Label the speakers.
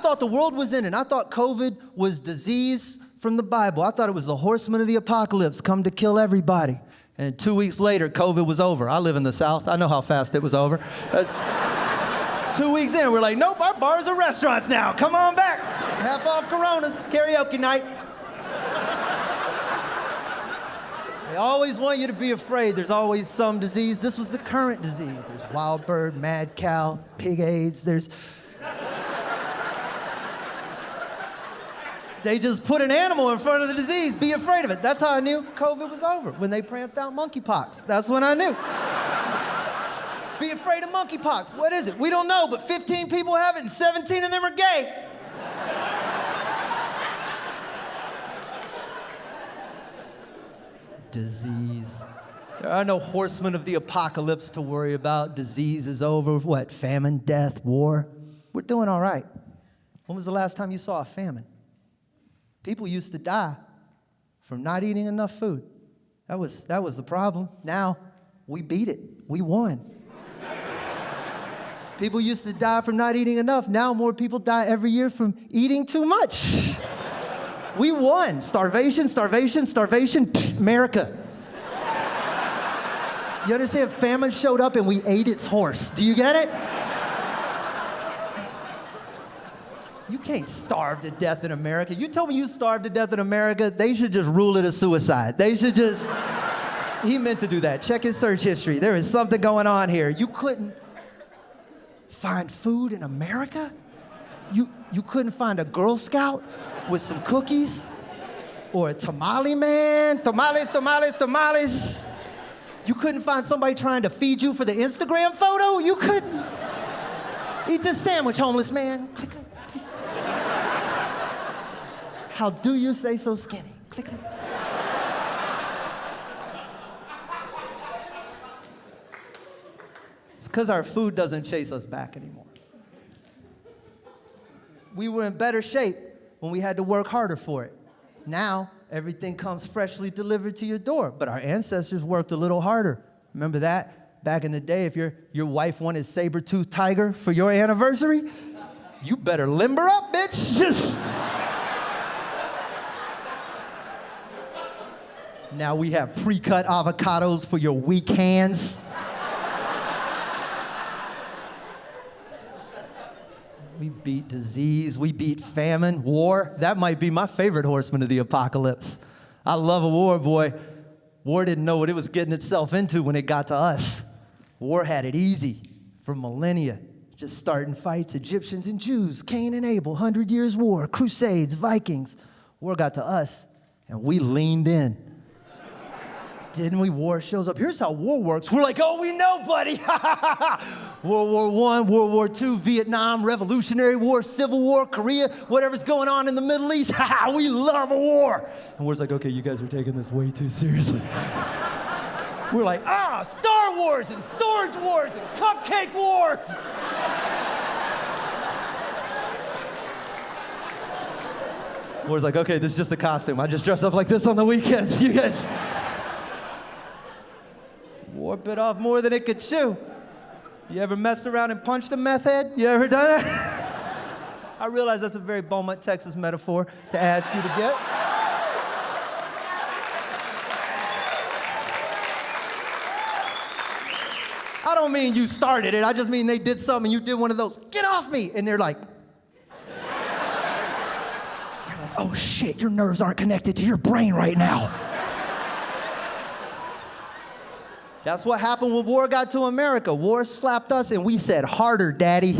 Speaker 1: thought the world was ending. I thought COVID was disease from the Bible. I thought it was the horsemen of the apocalypse come to kill everybody. And 2 weeks later, COVID was over. I live in the South. I know how fast it was over. 2 weeks in, we're like, nope, our bars are restaurants now. Come on back. Half off Coronas, karaoke night. They always want you to be afraid. There's always some disease. This was the current disease. There's wild bird, mad cow, pig AIDS. They just put an animal in front of the disease. Be afraid of it. That's how I knew COVID was over, when they pranced out monkeypox. That's when I knew. Be afraid of monkeypox. What is it? We don't know, but 15 people have it and 17 of them are gay. Disease. There are no horsemen of the apocalypse to worry about. Disease is over. What? Famine, death, war. We're doing all right. When was the last time you saw a famine? People used to die from not eating enough food. That was the problem. Now, we beat it. We won. People used to die from not eating enough. Now more people die every year from eating too much. We won. Starvation, starvation, starvation. America. You understand? Famine showed up and we ate its horse. Do you get it? You can't starve to death in America. You told me you starved to death in America, they should just rule it a suicide. They should just... He meant to do that. Check his search history. There is something going on here. You couldn't find food in America? You couldn't find a Girl Scout with some cookies? Or a tamale man? Tamales, tamales, tamales. You couldn't find somebody trying to feed you for the Instagram photo? You couldn't. Eat this sandwich, homeless man. Click, click, click. How do you say so skinny? Click, click. It's because our food doesn't chase us back anymore. We were in better shape when we had to work harder for it. Now, everything comes freshly delivered to your door, but our ancestors worked a little harder. Remember that? Back in the day, if your wife wanted saber-toothed tiger for your anniversary, you better limber up, bitch. Just... Now we have pre-cut avocados for your weak hands. We beat disease, we beat famine, war. That might be my favorite horseman of the apocalypse. I love a war, boy. War didn't know what it was getting itself into when it got to us. War had it easy for millennia. Just starting fights, Egyptians and Jews, Cain and Abel, 100 Years' War, Crusades, Vikings. War got to us, and we leaned in. Didn't we? War shows up. Here's how war works. We're like, oh, we know, buddy. World War I, World War II, Vietnam, Revolutionary War, Civil War, Korea, whatever's going on in the Middle East. We love a war. And war's like, okay, you guys are taking this way too seriously. We're like, Star Wars and Storage Wars and Cupcake Wars. War's like, okay, this is just a costume. I just dress up like this on the weekends. You guys... War bit off more than it could chew. You ever messed around and punched a meth head? You ever done that? I realize that's a very Beaumont, Texas metaphor to ask you to get. I don't mean you started it. I just mean they did something and you did one of those, get off me! And they're like, oh shit, your nerves aren't connected to your brain right now. That's what happened when war got to America. War slapped us and we said, harder, daddy.